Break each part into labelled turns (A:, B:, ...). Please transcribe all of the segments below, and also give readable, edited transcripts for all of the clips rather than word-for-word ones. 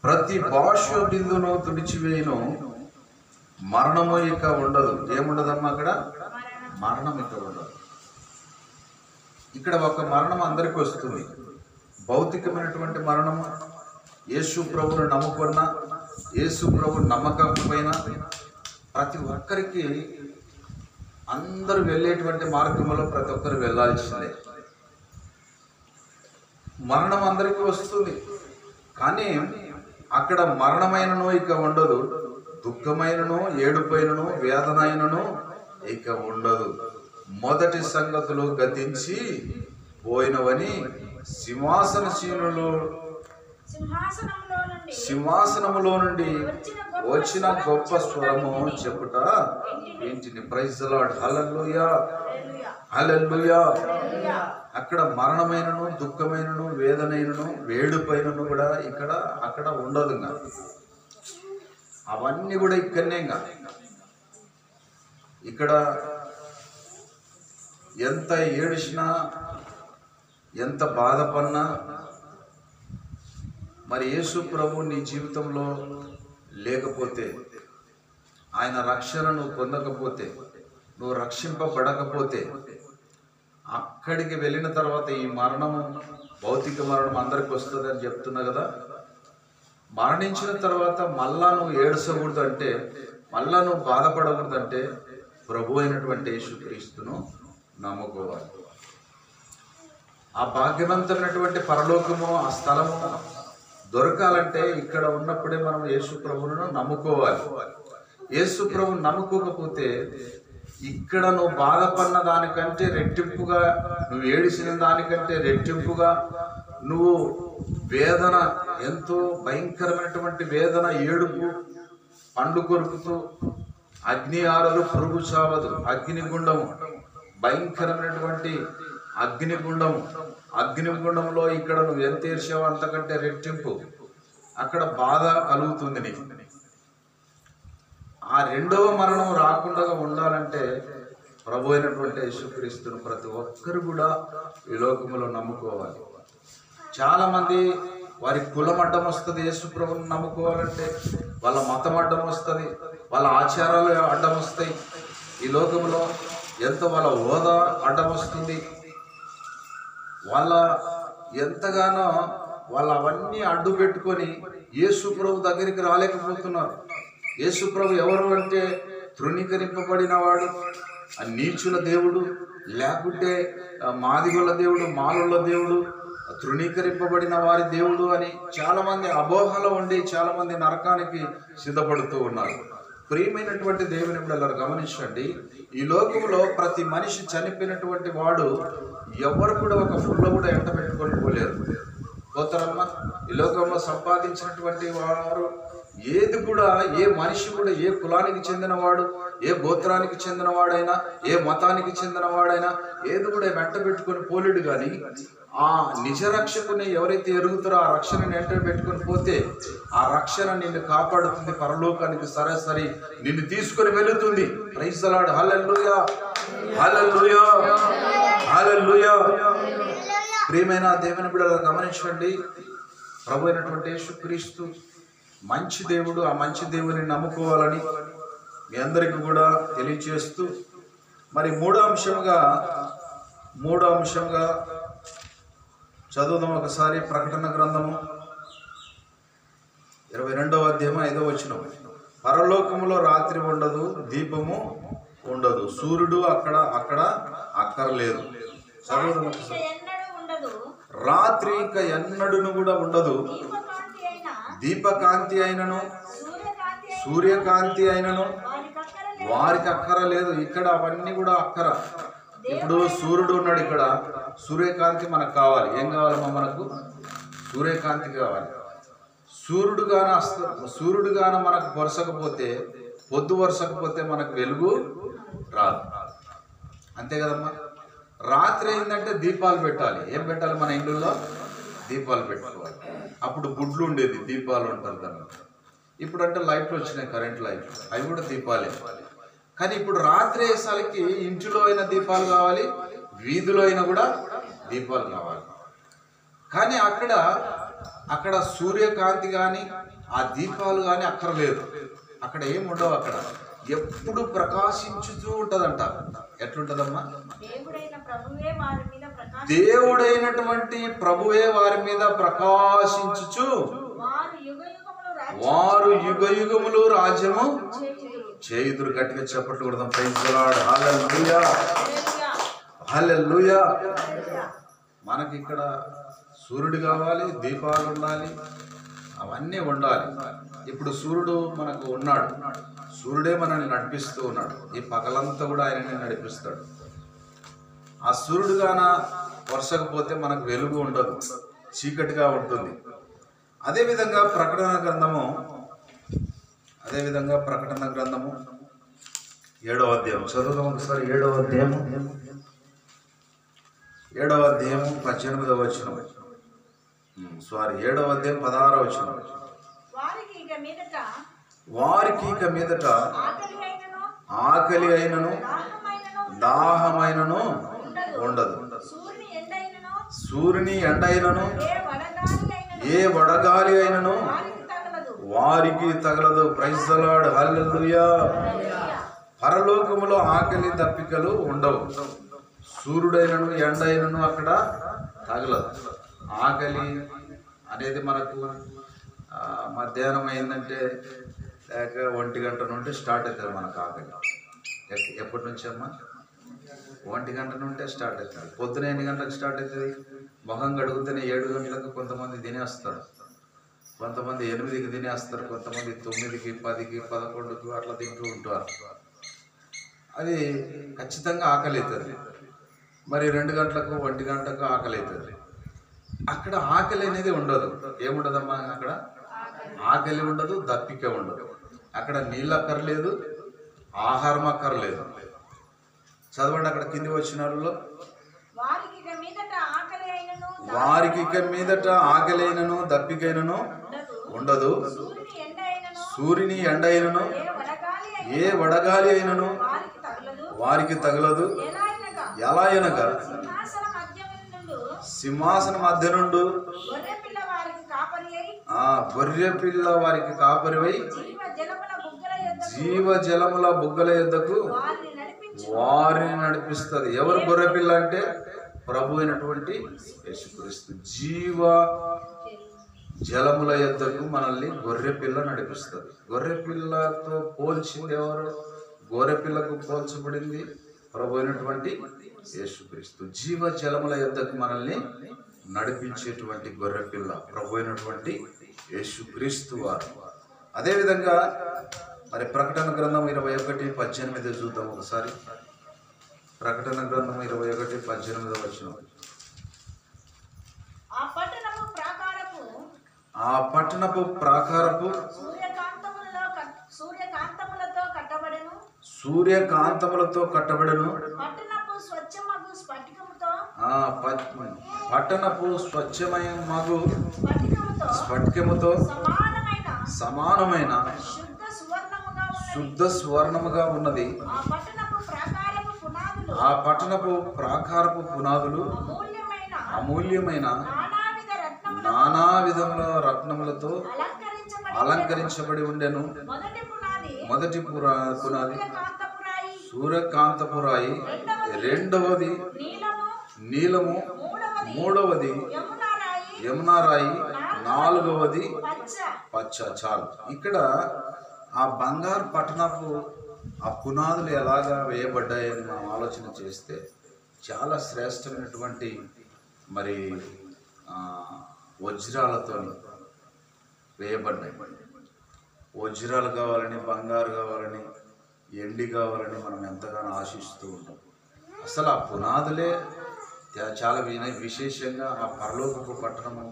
A: ప్రతి బాష్య బిందును తుడిచివేయును, మరణము ఇక ఉండదు. ఏముండదమ్మా అక్కడ? మరణం ఇక ఉండదు. ఇక్కడ ఒక మరణం అందరికీ వస్తుంది, భౌతికమైనటువంటి మరణము. యేసు ప్రభువును నమ్ముకున్న, యేసు ప్రభువును నమ్మకపోయినా ప్రతి ఒక్కరికి, అందరూ వెళ్ళేటువంటి మార్గంలో ప్రతి ఒక్కరు వెళ్ళాల్సిందే. మరణం అందరికీ వస్తుంది, కానీ అక్కడ మరణమైనను ఇక ఉండదు, దుఃఖమైనను, ఏడుపైనను, వేదనైనను ఇక ఉండదు. మొదటి సంగతులు గతించి పోయినవని సింహాసనములో నుండి వచ్చిన గొప్ప స్వరము చెప్పుట ఏంటిని? ప్రైజ్ ది లార్డ్, హల్లెలూయా, హల్లెలూయా. అక్కడ మరణమైనను, దుఃఖమైనను, వేదనైనను, వేడుపైనను కూడా అక్కడ ఉండదు. అవన్నీ కూడా ఇక్కడనే. ఇక్కడ ఎంత ఏడిసినా, ఎంత బాధపడినా, మరి యేసు ప్రభు నీ జీవితంలో లేకపోతే, ఆయన రక్షణను పొందకపోతే, నువ్వు రక్షింపబడకపోతే, అక్కడికి వెళ్ళిన తర్వాత ఈ మరణము, భౌతిక మరణం అందరికి వస్తుంది అని చెప్తున్నా కదా. మరణించిన తర్వాత మళ్ళా నువ్వు ఏడ్చకూడదు అంటే, మళ్ళా నువ్వు బాధపడకూడదు అంటే, ప్రభు అయినటువంటి యేసుక్రీస్తును నమ్ముకోవాలి. ఆ భాగ్యవంతమైనటువంటి పరలోకము, ఆ స్థలము దొరకాలంటే ఇక్కడ ఉన్నప్పుడే మనం యేసు ప్రభువును నమ్ముకోవాలి. యేసు ప్రభువును నమ్ముకోకపోతే ఇక్కడ నువ్వు బాధపడిన దానికంటే రెట్టింపుగా, నువ్వు ఏడిసిన దానికంటే రెట్టింపుగా నువ్వు వేదన, ఎంతో భయంకరమైనటువంటి వేదన, ఏడుపు, పండ్లు కొరుకుతూ, అగ్ని ఆరదు, పురుగు చావదు, అగ్నిగుండము, భయంకరమైనటువంటి అగ్నిగుండము. అగ్నిగుండంలో ఇక్కడ నువ్వు ఎంత ఏడ్చావో అంతకంటే రెట్టింపు అక్కడ బాధ కలుగుతుంది నీకు. ఆ రెండవ మరణం రాకుండా ఉండాలంటే ప్రభు అయినటువంటి యేసుక్రీస్తును ప్రతి ఒక్కరు కూడా ఈ లోకములో నమ్ముకోవాలి. చాలా మంది వారి కులం అడ్డం వస్తుంది, యేసు ప్రభువును నమ్ముకోవాలంటే వాళ్ళ మతం అడ్డం వస్తుంది, వాళ్ళ ఆచారాలు అడ్డం వస్తాయి. ఈ లోకంలో ఎంతో వాళ్ళ హోదా అడ్డం వస్తుంది, వాళ్ళ ఎంతగానో వాళ్ళు అవన్నీ అడ్డు పెట్టుకొని యేసు ప్రభు దగ్గరికి రాలేకపోతున్నారు. యేసు ప్రభు ఎవరు అంటే తృణీకరింపబడిన వాడు, నీచుల దేవుడు, లేకుంటే మాదిగొల్ల దేవుడు, మాలుల దేవుడు, తృణీకరింపబడిన వారి దేవుడు అని చాలా మంది అపోహలో ఉండి చాలా మంది నరకానికి సిద్ధపడుతూ ఉన్నారు. ప్రియమైనటువంటి దేవుని బిడ్డలారా గమనించండి, ఈ లోకంలో ప్రతి మనిషి చనిపోయినటువంటి వాడు ఎవరు కూడా ఒక ఫుల్ల కూడా ఎంట పెట్టుకొని పోలేరు. పోతారమ్మా, ఈ లోకంలో సంపాదించినటువంటి వారు ఏది కూడా, ఏ మనిషి కూడా, ఏ కులానికి చెందినవాడు, ఏ గోత్రానికి చెందినవాడైనా, ఏ మతానికి చెందినవాడైనా ఏది కూడా వెంట పెట్టుకొని పోలేడు. కానీ ఆ నిజ రక్షకుని ఎవరైతే ఎరుగుతారో ఆ రక్షణని వెంట పెట్టుకొని పోతే ఆ రక్షణ నిన్ను కాపాడుతుంది, పరలోకానికి సరాసరి నిన్ను తీసుకొని వెళుతుంది. ప్రైజ్ ది లార్డ్, హల్లెలూయా, హల్లెలూయా, హల్లెలూయా. ప్రియమైన దేవుని బిడ్డలారా గమనించండి, ప్రభు అయినటువంటి యేసుక్రీస్తు మంచి దేవుడు. ఆ మంచి దేవుని నమ్ముకోవాలని మీ అందరికీ కూడా తెలియచేస్తూ, మరి మూడో అంశంగా చదువుదాం ఒకసారి. ప్రకటన గ్రంథము 22వ అధ్యాయం 5వ వచనం. పరలోకములో రాత్రి ఉండదు, దీపము ఉండదు, సూర్యుడు అక్కడ అక్కర్లేదు. చదువుదాం ఒకసారి. రాత్రి ఇంకా ఎన్నడూను కూడా ఉండదు, దీపకాంతి అయినను సూర్యకాంతి అయినను వారికి అక్కర లేదు. ఇక్కడ అవన్నీ కూడా అక్కర. ఇప్పుడు సూర్యుడు ఉన్నాడు, ఇక్కడ సూర్యకాంతి మనకు కావాలి. ఏం కావాలమ్మా? మనకు సూర్యకాంతి కావాలి. సూర్యుడు గాన మనకు వరసకపోతే, పొద్దు వరసకపోతే మనకు వెలుగు రాదు. అంతే కదమ్మా. రాత్రి అయిందంటే దీపాలు పెట్టాలి. ఏం పెట్టాలి? మన ఇండ్లలో దీపాలు పెట్టుకోవాలి. అప్పుడు గుడ్లు ఉండేది, దీపాలు ఉంటారు దాన్ని. ఇప్పుడు అంటే లైట్లు వచ్చినాయి, కరెంట్ లైట్లు, అవి కూడా దీపాలే. కానీ ఇప్పుడు రాత్రి వేసాలకి ఇంటిలో అయినా దీపాలు కావాలి, వీధిలో అయినా కూడా దీపాలు కావాలి. కానీ అక్కడ సూర్యకాంతి కానీ ఆ దీపాలు కానీ అక్కర్లేదు, అక్కడ ఏం ఉండవు, అక్కడ ఎప్పుడు ప్రకాశించుతూ ఉంటదంట. ఎట్లుంటదమ్మా? దేవుడైనటువంటి ప్రభువే వారి మీద ప్రకాశించుచు వారు యుగ యుగములు రాజ్యము చేయుదురు. గట్టిగా చెప్పట్లు కొడదాం. Praise the lord. Hallelujah, hallelujah. మనకి ఇక్కడ సూర్యుడు కావాలి, దీపాలు ఉండాలి, అవన్నీ ఉండాలి. ఇప్పుడు సూర్యుడు మనకు ఉన్నాడు, సూర్యుడే మనల్ని నడిపిస్తూ ఉన్నాడు. ఈ పగలంతా కూడా ఆయననే నడిపిస్తాడు. ఆ సూర్యుడు గాన వర్షకపోతే మనకు వెలుగు ఉండదు, చీకటిగా ఉంటుంది. అదేవిధంగా ప్రకటన గ్రంథము 7వ అధ్యాయం చదువుదాం ఒకసారి. 7వ అధ్యాయం 18వ వచనం. 7వ అధ్యాయం 16వ వచనం. వారికి ఇక మీదట ఆకలి అయినను దాహమైనను ఉండదు. సూర్యుని ఎండైనను ఏ వడగాలి అయినను వారికి తగలదు. Praise the lord. హల్లెలూయా. పరలోకములో ఆకలి దప్పికలు ఉండవు. సూర్యుడైనను ఎండైనను అక్కడ తగలదు. ఆకలి అనేది మనకు మధ్యాహ్నం అయిందంటే లేక 1 గంట నుండి స్టార్ట్ అవుతుంది మనకు ఆకలి. ఎప్పటి నుంచి అమ్మా? 1 గంట నుండే స్టార్ట్ అవుతుంది. పొద్దున ఎన్ని గంటలకు స్టార్ట్ అవుతుంది? మొహం గడుగుతూనే 7 గంటలకు కొంతమంది తినేస్తారు, కొంతమంది 8కి తినేస్తారు, కొంతమంది 9కి 10కి 11కి అట్లా తింటూ ఉంటారు. అది ఖచ్చితంగా ఆకలి అవుతుంది. మరి 2 గంటలకు 1 గంటకు ఆకలి అవుతుంది. అక్కడ ఆకలి అనేది ఉండదు. ఏముండదమ్మా? అక్కడ ఆకలి ఉండదు, దప్పిక ఉండదు. అక్కడ నీళ్ళు అక్కర్లేదు, ఆహారం అక్కర్లేదు. చదవండి అక్కడ కింది వచ్చినారులో. వారికి ఇక మీదట ఆకలైనను దప్పికైనను ఉండదు. సూర్యుని ఎండైనను ఏ వడగాలి అయినను వారికి తగలదు. ఎలా అయినగా సింహాసనం మధ్య నుండి గొర్రె పిల్ల వారికి కాపరివై జీవ జలముల బుగ్గల యొద్దకు వారిని నడిపిస్తుంది. ఎవరు గొర్రె పిల్ల అంటే? ప్రభు అయినటువంటి యేసుక్రీస్తు. జీవ జలముల యొద్దకు మనల్ని గొర్రె పిల్ల నడిపిస్తుంది. గొర్రె పిల్లతో పోల్చింది ఎవరు? గొర్రె పిల్లకు పోల్చబడింది ప్రభు అయినటువంటి యేసుక్రీస్తు. జీవ జలముల యొద్దకు మనల్ని నడిపించేటువంటి గొర్రె పిల్ల ప్రభు అయినటువంటి యేసుక్రీస్తు వారు. అదేవిధంగా మరి ప్రకటన గ్రంథం 21:18 చూద్దాం ఒకసారి. ప్రకటన గ్రంథం 21:18 వచనం. ఆ పట్టణపు ప్రాకారపు సూర్యకాంతములతో కట్టబడెను. పట్టణపు స్వచ్ఛమగు స్ఫటికముతో సమానమైన శుద్ధ సువర్ణముగా ఉన్నది. ఆ పట్టణపు ప్రాకారపు పునాదులు అమూల్యమైన నానా విధముల రత్నములతో అలంకరించబడి ఉండెను. మొదటి పునాది సూర్యకాంతపురాయి, రెండవది నీలము, మూడవది యమునారాయి, నాలుగవది పచ్చ. చాలు. ఇక్కడ ఆ బంగారు పట్టణపు ఆ పునాదులు ఎలాగా వేయబడ్డాయని మనం ఆలోచన చేస్తే చాలా శ్రేష్టమైనటువంటి మరి వజ్రాలతో వేయబడ్డాయి. వజ్రాలు కావాలని, బంగారు కావాలని, ఎండి కావాలని మనం ఎంతగానో ఆశిస్తూ ఉంటాం. అసలు ఆ పునాదులే చాలా విశేషంగా ఆ పరలోకపు పట్టణము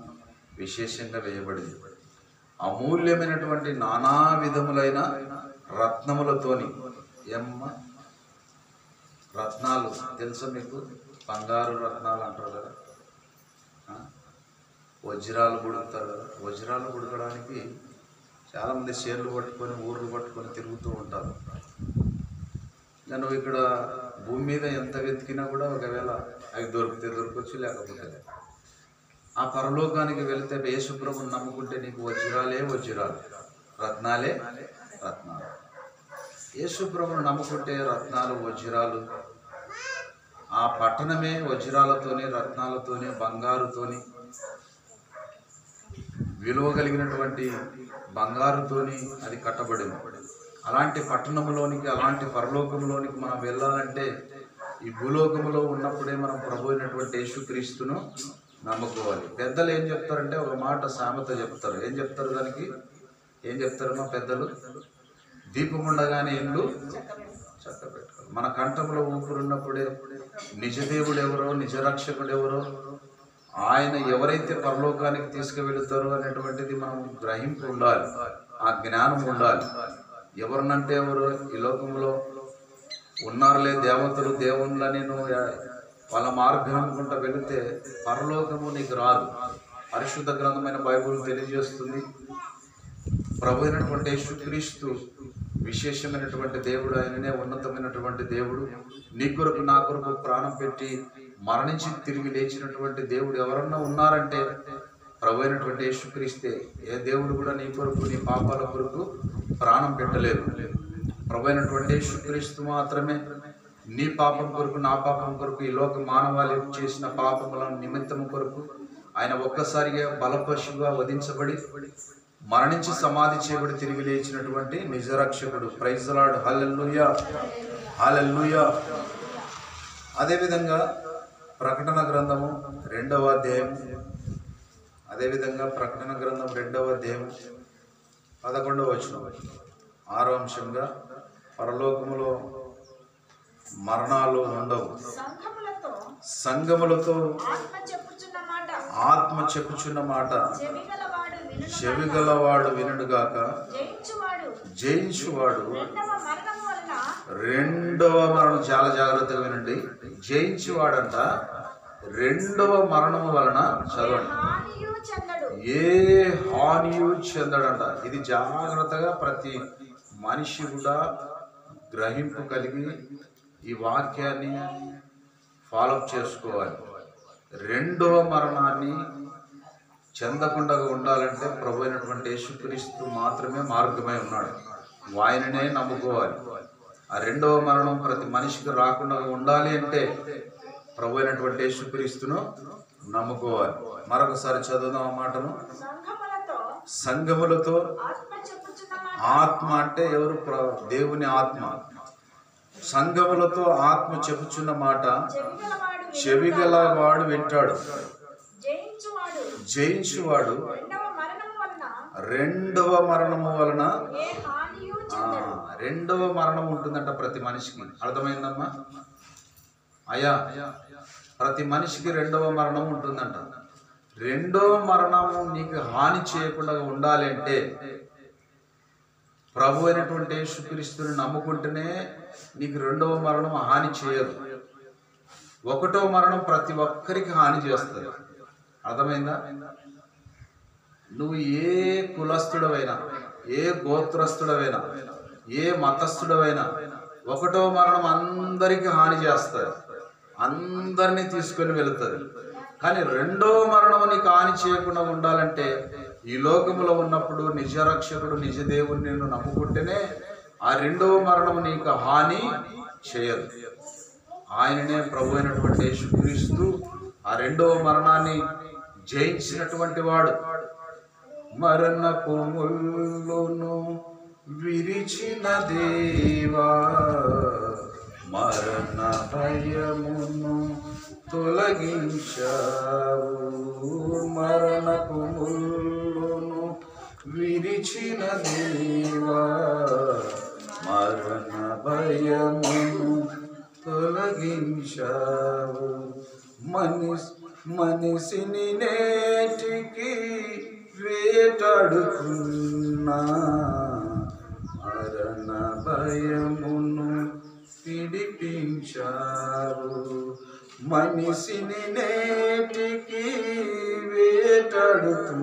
A: విశేషంగా వేయబడింది. అమూల్యమైనటువంటి నానా విధములైన రత్నములతోని. రత్నాలు తెలుసా మీకు? బంగారు రత్నాలు అంటారు కదా, వజ్రాలు గుడుకుతారు కదా. వజ్రాలు గుడకడానికి చాలామంది షేర్లు పట్టుకొని ఊర్లు పట్టుకొని తిరుగుతూ ఉంటారు. నువ్వు ఇక్కడ భూమి మీద ఎంత వెతికినా కూడా ఒకవేళ అవి దొరికితే దొరకవచ్చు, లేకపోతే ఆ పరలోకానికి వెళితే యేసు ప్రభువుని నమ్ముకుంటే నీకు వజ్రాలే వజ్రాలు, రత్నాలే రత్నాలు. యేసు ప్రభువుని నమ్ముకుంటే రత్నాలు వజ్రాలు, ఆ పట్టణమే వజ్రాలతోని రత్నాలతోని బంగారుతోని విలువ కలిగినటువంటి బంగారుతోని అది కట్టబడింది. అలాంటి పట్టణంలోనికి, అలాంటి పరలోకంలోనికి మనం వెళ్ళాలంటే ఈ భూలోకంలో ఉన్నప్పుడే మనం ప్రభు అయినటువంటి యేసుక్రీస్తును నమ్ముకోవాలి. పెద్దలు ఏం చెప్తారంటే ఒక మాట సామెత చెప్తారు. ఏం చెప్తారు దానికి? ఏం చెప్తారు మా పెద్దలు? దీపం ఉండగానే ఇల్లు చక్కబెట్టుకోవాలి. మన కంఠంలో ఊపిరున్నప్పుడే నిజదేవుడు ఎవరో, నిజరక్షకుడు ఎవరో, ఆయన ఎవరైతే పరలోకానికి తీసుకువెళుతారో అనేటువంటిది మనం గ్రహింపు ఉండాలి, ఆ జ్ఞానం ఉండాలి. ఎవరినంటే ఎవరు ఈ లోకంలో ఉన్నారులే దేవతలు దేవుళ్ళని నువ్వు వాళ్ళ మార్గం అనుకుంటా వెళితే పరలోకము నీకు రాదు. పరిశుద్ధ గ్రంథమైన బైబిల్ తెలియజేస్తుంది, ప్రభు అయినటువంటి యేసుక్రీస్తు విశేషమైనటువంటి దేవుడు, ఆయననే ఉన్నతమైనటువంటి దేవుడు. నీ కొరకు నా కొరకు ప్రాణం పెట్టి మరణించి తిరిగి లేచినటువంటి దేవుడు ఎవరన్నా ఉన్నారంటే ప్రభు అయినటువంటి యేసుక్రీస్తే. ఏ దేవుడు కూడా నీ కొరకు, నీ పాపాల కొరకు ప్రాణం పెట్టలేదు. ప్రభు అయినటువంటి యేసుక్రీస్తు మాత్రమే నీ పాపం కొరకు, నా పాపం కొరకు, ఈ లోక మానవాళి చేసిన పాపముల నిమిత్తం కొరకు ఆయన ఒక్కసారిగా బలపశువుగా వధించబడి మరణించి సమాధి చేయబడి తిరిగి లేచినటువంటి నిజరక్షకుడు. Praise the lord, hallelujah, hallelujah. అదేవిధంగా ప్రకటన గ్రంథము 2వ అధ్యాయం, అదేవిధంగా ప్రకటన గ్రంథం 2వ అధ్యాయం 11వ వచనం, 6వ అంశంగా పరలోకములో మరణాలు ఉండవు, సంఘములతో ఆత్మ చెప్పుచున్న మాట చెవిగలవాడు వినుడుగాక, జయించువాడు రెండవ మరణం. చాలా జాగ్రత్తగా వినండి. జయించువాడంట రెండవ మరణం వలన, చదవండి, ఏ హానియు చెందడంట. ఇది జాగ్రత్తగా ప్రతి మనిషి కూడా గ్రహింపు కలిగి ఈ వాక్యాన్ని ఫాలోఅప్ చేసుకోవాలి. రెండవ మరణాన్ని చెందకుండా ఉండాలంటే ప్రభు అయినటువంటి యేసుక్రీస్తు మాత్రమే మార్గమై ఉన్నాడు. ఆయననే నమ్ముకోవాలి. ఆ రెండవ మరణం ప్రతి మనిషికి రాకుండా ఉండాలి అంటే ప్రభు అయినటువంటి యేసుక్రీస్తును నమ్ముకోవాలి. మరొకసారి చదువుదాం ఆ మాటను. సంఘములతో ఆత్మ అంటే ఎవరు? దేవుని ఆత్మ. సంఘములతో ఆత్మ చెప్పుచున్న మాట చెవిగలవాడు వింటాడు. జయించువాడు రెండవ మరణము వలన, రెండవ మరణం ఉంటుందంట ప్రతి మనిషికి. అర్థమైందమ్మా? అయ్యా, ప్రతి మనిషికి రెండవ మరణం ఉంటుందంట. రెండవ మరణము నీకు హాని చేయకుండా ఉండాలి అంటే ప్రభు అయినటువంటి యేసుక్రీస్తుని నమ్ముకుంటేనే నీకు రెండవ మరణం హాని చేయదు. ఒకటవ మరణం ప్రతి ఒక్కరికి హాని చేస్తుంది. అర్థమైందా? నువ్వు ఏ కులస్థుడవైనా, ఏ గోత్రస్థుడవైనా, ఏ మతస్థుడవైనా ఒకటవ మరణం అందరికీ హాని చేస్తుంది, అందరినీ తీసుకొని వెళుతుంది. కానీ రెండవ మరణం నీకు హాని చేయకుండా ఉండాలంటే ఈ లోకములో ఉన్నప్పుడు నిజరక్షకుడు, నిజదేవుని నిన్ను నమ్ముకుంటేనే ఆ రెండవ మరణం నీకు హాని చేయదు. ఆయననే ప్రభు అయినటువంటి యేసుక్రీస్తు ఆ రెండవ మరణాన్ని జయించినటువంటి వాడు. మరణపు ముళ్ళును విరిచిన దేవా, మరణ భయమును తొలగించావు. మరణపు ముళ్ళును విరిచిన దేవా, మరణ భయమును తొలగించావు. మనిషిని నేటికి వేటాడుతున్నా మరణ భయమును విడిపించావు. మనిషిని నేటికి వేటాడుతున్నా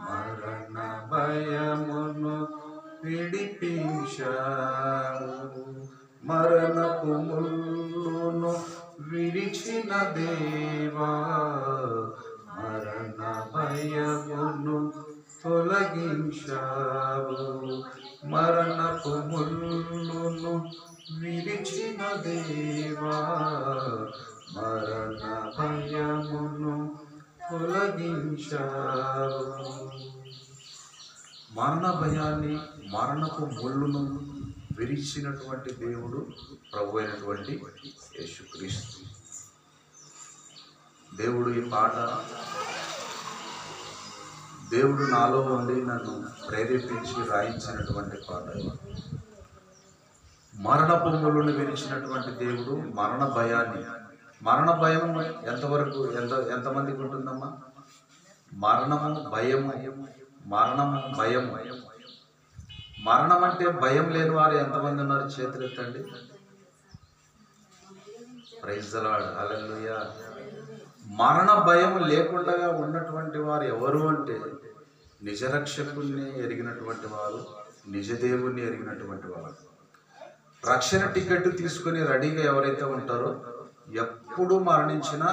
A: మరణ భయమును విడిపించావు. మరణపు ముళ్ళును విరిచిన దేవా, భయమును తొలగించావు, మరణపు ముళ్ళును విరిచిన దేవా, మరణ భయమును తొలగించావు. మరణ భయాన్ని, మరణపు ముళ్ళును విరిచినటువంటి దేవుడు ప్రభు అయినటువంటి యేసుక్రీస్తు. దేవుడు ఈ పాట దేవుడు నాలో ఉండి నన్ను ప్రేరేపించి రాయించినటువంటి పాట. మరణపు ముళ్ళును విరిచినటువంటి దేవుడు మరణ భయాన్ని, మరణ భయం ఎంతవరకు ఎంతమందికి ఉంటుందమ్మా? మరణము భయము, మరణము భయము. మరణం అంటే భయం లేని వారు ఎంతమంది ఉన్నారు? చేతులు ఎత్తండి. ప్రైజ్ ది లార్డ్, హల్లెలూయా. మరణ భయం లేకుండా ఉన్నటువంటి వారు ఎవరు అంటే నిజరక్షకుల్ని ఎరిగినటువంటి వారు, నిజదేవుణ్ణి ఎరిగినటువంటి వారు. రక్షణ టికెట్ తీసుకుని రెడీగా ఎవరైతే ఉంటారో, ఎప్పుడు మరణించినా,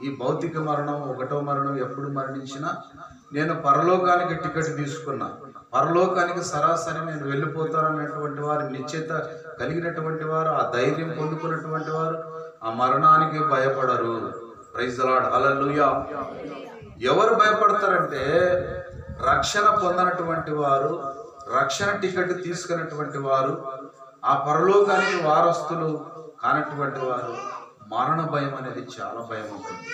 A: ఈ భౌతిక మరణం, ఒకటో మరణం ఎప్పుడు మరణించినా, నేను పరలోకానికి టికెట్ తీసుకున్నా, పరలోకానికి సరాసరి నేను వెళ్ళిపోతాననేటువంటి వారు, నిశ్చయిత కలిగినటువంటి వారు, ఆ ధైర్యం పొందుకున్నటువంటి వారు ఆ మరణానికి భయపడరు. ప్రైజ్ ది లార్డ్, హల్లెలూయా. ఎవరు భయపడతారంటే రక్షణ పొందనటువంటి వారు, రక్షణ టికెట్ తీసుకున్నటువంటి వారు, ఆ పరలోకానికి వారస్తులు కానటువంటి వారు. మరణ భయం అనేది చాలా భయం ఉంటుంది.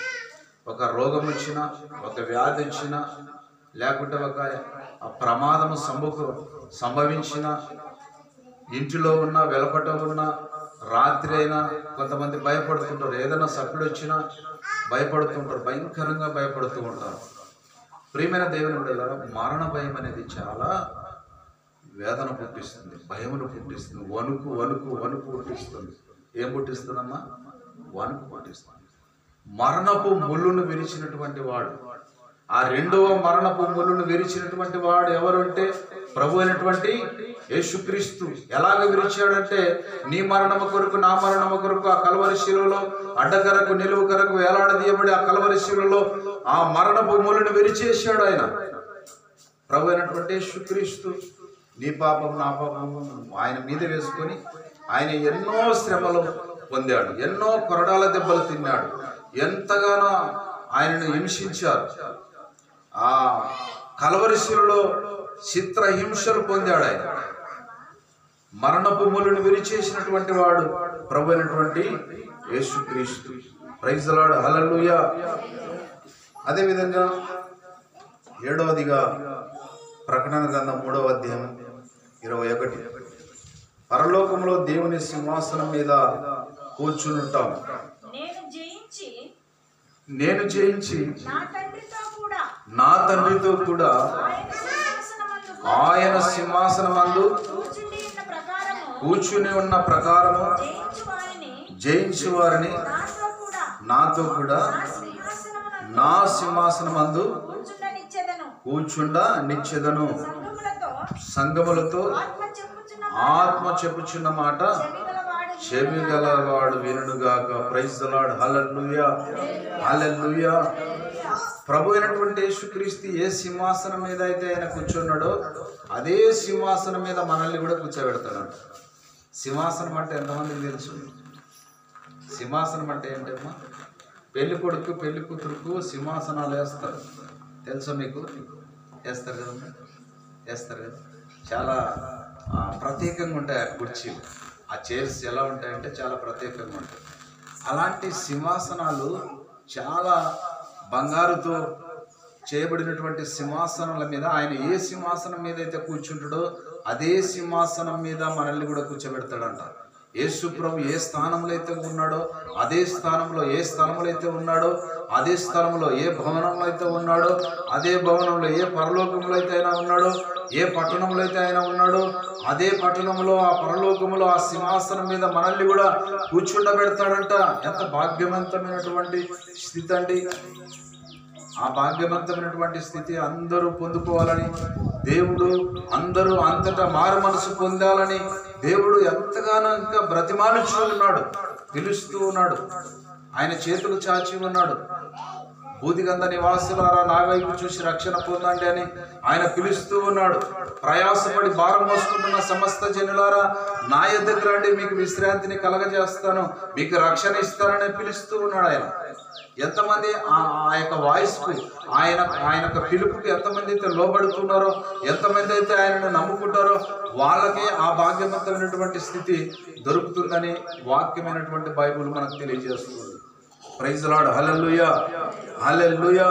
A: ఒక రోగం వచ్చినా, ఒక వ్యాధి వచ్చినా, లేకుంటే ఒక ప్రమాదము సంభవించిన, ఇంటిలో ఉన్న, వెలపట ఉన్న, రాత్రి అయినా కొంతమంది భయపడుతుంటారు. ఏదైనా సప్పుడు వచ్చినా భయపడుతుంటారు, భయంకరంగా భయపడుతూ ఉంటారు. ప్రియమైన దేవుని బిడ్డలారా, మరణ భయం అనేది చాలా వేదన పుట్టిస్తుంది, భయమును పుట్టిస్తుంది, వణుకు వణుకు వణుకు పుట్టిస్తుంది. ఏం పుట్టిస్తుందమ్మా? వణుకు పుట్టిస్తుంది. మరణపు ముళ్ళును విరిచినటువంటి వాడు, ఆ రెండవ మరణపు ముళ్ళును విరిచినటువంటి వాడు ఎవరు అంటే ప్రభు అయినటువంటి యేసుక్రీస్తు. ఎలాగ విరిచాడంటే, నీ మరణము కొరకు, నా మరణము కొరకు ఆ కల్వరి శిలువలో అడ్డకరకు నిలువు కరకు వేలాడదీయబడి ఆ కల్వరి శిలువలో ఆ మరణపు ముళ్ళును విరిచేశాడు ఆయన. ప్రభు అయినటువంటి యేసుక్రీస్తు నీ పాపం నా పాపము ఆయన మీద వేసుకొని ఆయన ఎన్నో శ్రమలు పొందాడు, ఎన్నో కొరడాల దెబ్బలు తిన్నాడు, ఎంతగానో ఆయనను హింసించారు. ఆ కల్వరి శిలువలో చిత్రహింసలు పొందాడు ఆయన. మరణపు ముళ్ళును విరిచేసినటువంటి వాడు ప్రభు అయినటువంటి యేసుక్రీస్తు. ప్రైజ్ ది లార్డ్, హల్లెలూయా. అదేవిధంగా 7వదిగా ప్రకటన గ్రంథం 3వ అధ్యాయం 21. పరలోకంలో దేవుని సింహాసనం మీద కూర్చుంటాం. నేను జయించి నా తండ్రితో కూడా ఆయన సింహాసనమందు కూర్చుని ఉన్న ప్రకారము జయించు వారిని నాతో కూడా నా సింహాసనమందు కూర్చుండ నిచ్చెదను. సంగములతో ఆత్మ చెప్పుచున్న మాట చెవిగలవాడు వినుగాక. ప్రైజ్ ది లార్డ్, హల్లెలూయా, హల్లెలూయా. ప్రభు అయినటువంటి యేసుక్రీస్తు ఏ సింహాసనం మీద అయితే ఆయన కూర్చున్నాడో అదే సింహాసనం మీద మనల్ని కూడా కూర్చోబెడతాడు. సింహాసనం అంటే ఎంతమందికి తెలుసు? సింహాసనం అంటే ఏంటమ్మా? పెళ్లి కొడుకు పెళ్లి కూతురుకు సింహాసనాలు వేస్తారు, తెలుసా మీకు? వేస్తారు కదమ్మా, వేస్తారు కదా. చాలా ప్రత్యేకంగా ఉంటాయి ఆ కుర్చీలు, ఆ చైర్స్ ఎలా ఉంటాయంటే చాలా ప్రత్యేకంగా ఉంటాయి. అలాంటి సింహాసనాలు చాలా బంగారుతో చేయబడినటువంటి సింహాసనాల మీద ఆయన ఏ సింహాసనం మీద అయితే కూర్చుంటాడో అదే సింహాసనం మీద మనల్ని కూడా కూర్చోబెడతాడంట. యేసు ప్రభు ఏ స్థానంలో అయితే ఉన్నాడో అదే స్థానంలో, ఏ స్థలంలో అయితే ఉన్నాడో అదే స్థలంలో, ఏ భవనంలో అయితే ఉన్నాడో అదే భవనంలో, ఏ పరలోకంలో అయితే ఆయన ఉన్నాడో, ఏ పట్టణంలో అయితే ఆయన ఉన్నాడో అదే పట్టణంలో, ఆ పరలోకంలో, ఆ సింహాసనం మీద మనల్ని కూడా కూర్చుండబెడతాడంట. ఎంత భాగ్యవంతమైనటువంటి స్థితి అండి! ఆ భాగ్యవంతమైనటువంటి స్థితి అందరూ పొందుకోవాలని దేవుడు, అందరూ అంతటా మారు మనసు పొందాలని దేవుడు ఎంతగానో ఇంకా బ్రతిమాలుచూ ఉన్నాడు, పిలుస్తూ ఉన్నాడు. ఆయన చేతులు చాచి ఉన్నాడు. భూదిగంధ నివాసులారా నా వైపు చూసి రక్షణ పొందండి అని ఆయన పిలుస్తూ ఉన్నాడు. ప్రయాసపడి భారం మోసుకుంటున్న సమస్త జనులారా నా యొద్దకు రండి, మీకు విశ్రాంతిని కలగజేస్తాను, మీకు రక్షణ ఇస్తానని పిలుస్తూ ఉన్నాడు ఆయన. ఎంతమంది ఆ యొక్క వాయిస్కు ఆయన యొక్క పిలుపుకి ఎంతమంది అయితే లోబడుతున్నారో, ఎంతమంది అయితే ఆయనను నమ్ముకుంటారో వాళ్ళకే ఆ భాగ్యవంతమైనటువంటి స్థితి దొరుకుతుందని వాక్యమైనటువంటి బైబిల్ మనకు తెలియజేస్తుంది. Praise the lord. Hallelujah, hallelujah.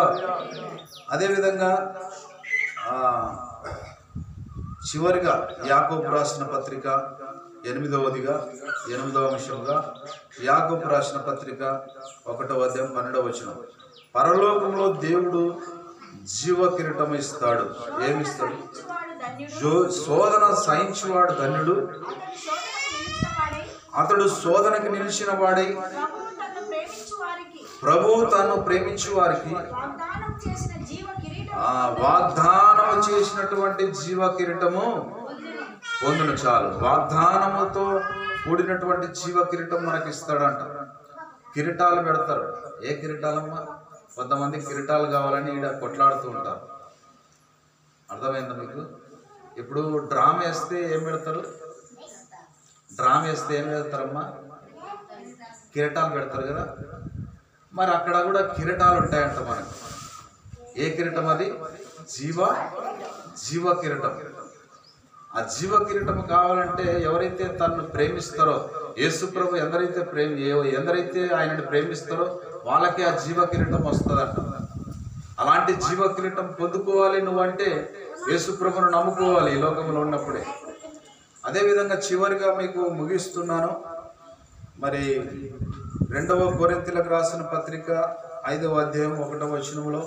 A: అదేవిధంగా చివరిగా యాకోబు రాసిన పత్రిక 8వ అంశంగా యాకోబు రాసిన పత్రిక 1వ అధ్యాయం 12వ వచనం. పరలోకంలో దేవుడు జీవ కిరీటం ఇస్తాడు. ఏమిస్తాడు? శోధన సహించువాడు ధన్యుడు, అతడు శోధనకి నిలిచిన వాడై ప్రభువు తను ప్రేమించు వారికి వాగ్దానము చేసినటువంటి జీవ కిరీటము పొందును. చాలు, వాగ్దానముతో కూడినటువంటి జీవ కిరీటం మనకి ఇస్తాడంట. కిరీటాలు పెడతారు. ఏ కిరీటాలమ్మా? కొంతమంది కిరీటాలు కావాలని ఈడ కొట్లాడుతూ ఉంటారు. అర్థమైందా మీకు? ఇప్పుడు డ్రామ్ వేస్తే ఏం పెడతారు? డ్రామ్ వేస్తే ఏం పెడతారమ్మా? కిరీటాలు పెడతారు కదా. మరి అక్కడ కూడా కిరీటాలు ఉంటాయంట మనకు. ఏ కిరీటం అది? జీవ కిరీటం. ఆ జీవ కిరీటం కావాలంటే ఎవరైతే తనను ప్రేమిస్తారో, యేసు ప్రభు ఎందరైతే ఆయనని ప్రేమిస్తారో వాళ్ళకే ఆ జీవ కిరీటం వస్తుందంట. అలాంటి జీవ కిరీటం పొందుకోవాలి నువ్వంటే యేసు ప్రభును నమ్ముకోవాలి ఈ లోకంలో ఉన్నప్పుడే. అదేవిధంగా చివరిగా మీకు ముగిస్తున్నాను. మరి 2వ కొరింథీయులకు రాసిన పత్రిక 5వ అధ్యాయం 1వ వచనంలో,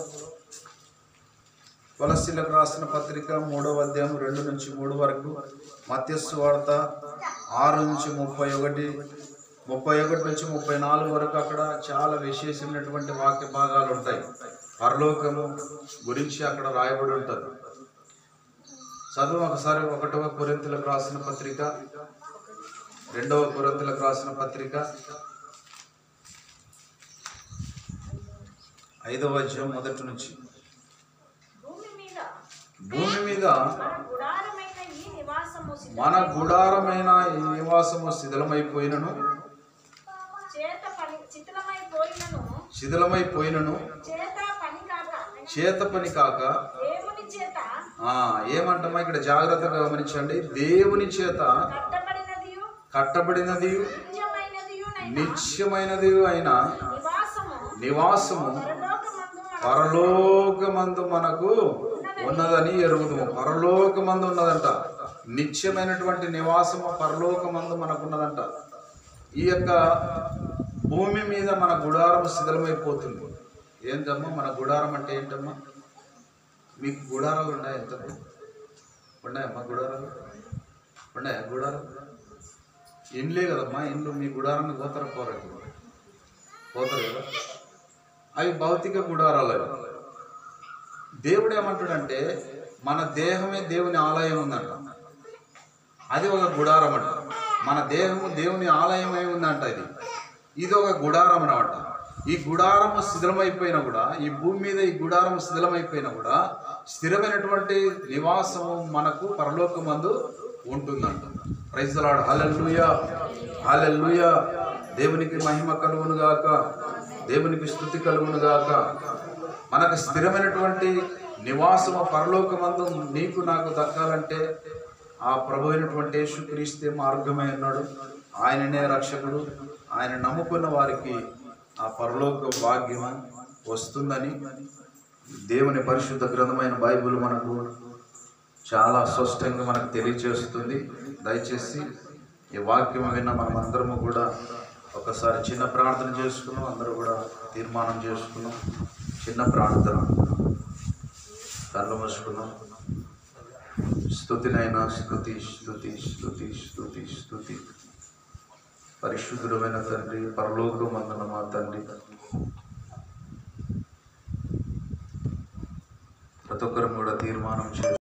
A: కొలస్సీలకు రాసిన పత్రిక 3వ అధ్యాయం 2 నుంచి 3 వరకు, మత్తయి సువార్త 6 నుంచి 31 నుంచి 34 వరకు అక్కడ చాలా విశేషమైనటువంటి వాక్య భాగాలు ఉంటాయి. పరలోకము గురించి అక్కడ రాయబడి ఉంటుంది. చదువు ఒకసారి. 1వ కొరింథీయులకు రాసిన పత్రిక, 2వ కొరింథీయులకు రాసిన పత్రిక 5వ అధ్యాయం 1 నుంచి. భూమి మీద మన గుడారమైన ఈ నివాసము శిథిలమైపోయినను చేత పని కాక ఏమంటామా ఇక్కడ జాగ్రత్తగా గమనించండి. దేవుని చేత కట్టబడినది నిత్యమైనది అయిన నివాసము పరలోకమందు మనకు ఉన్నదని ఎరుగుదుము. పరలోకమందు ఉన్నదంట. నిత్యమైనటువంటి నివాసము పరలోకమందు మనకు ఉన్నదంట. ఈ యొక్క భూమి మీద మన గుడారం శిథిలమైపోతుంది. ఏంటమ్మా మన గుడారం అంటే ఏంటమ్మా? మీకు గుడారాలు ఉన్నాయి? ఎంత ఉన్నాయమ్మా గుడారాలు? ఉన్నాయా గుడారాలు? ఇండ్లే కదమ్మా. ఇండ్లు మీ గుడారాన్ని పోతారు కదా. అవి భౌతిక గుడారాలు. దేవుడు ఏమంటాడంటే మన దేహమే దేవుని ఆలయం ఉందంట. అది ఒక గుడారం అంట. మన దేహము దేవుని ఆలయం అయి ఉందంట. ఇది ఒక గుడారం అన్నమాట. ఈ గుడారము శిథిలమైపోయినా కూడా, ఈ భూమి మీద ఈ గుడారం శిథిలమైపోయినా కూడా స్థిరమైనటువంటి నివాసము మనకు పరలోకమందు ఉంటుందంట. Praise the lord. Hallelujah, hallelujah. దేవునికి మహిమ కలుగును గాక, దేవునికి స్తుతి కలుగును గాక. మనకు స్థిరమైనటువంటి నివాసము పరలోకమందు నీకు నాకు దక్కాలంటే ఆ ప్రభు అయినటువంటి యేసుక్రీస్తే మార్గమై ఉన్నాడు. ఆయననే రక్షకుడు. ఆయన నమ్ముకున్న వారికి ఆ పరలోక భాగ్యం వస్తుందని దేవుని పరిశుద్ధ గ్రంథమైన బైబిల్ మనకు చాలా స్పష్టంగా మనకు తెలియజేస్తుంది. దయచేసి ఈ వాక్యం విన్న మనం అందరము కూడా ఒకసారి చిన్న ప్రార్థన చేసుకున్నాం. అందరూ కూడా తీర్మానం చేసుకున్నాం. చిన్న ప్రార్థన. కళ్ళు మూసుకున్నాం. స్తుతినైనా స్తుతి స్తుతి స్తుతి స్తుతి స్తుతి. పరిశుద్ధుడమైన తండ్రి, పరలోకమందున మా తండ్రి, ప్రతి ఒక్కరు కూడా తీర్మానం చేసి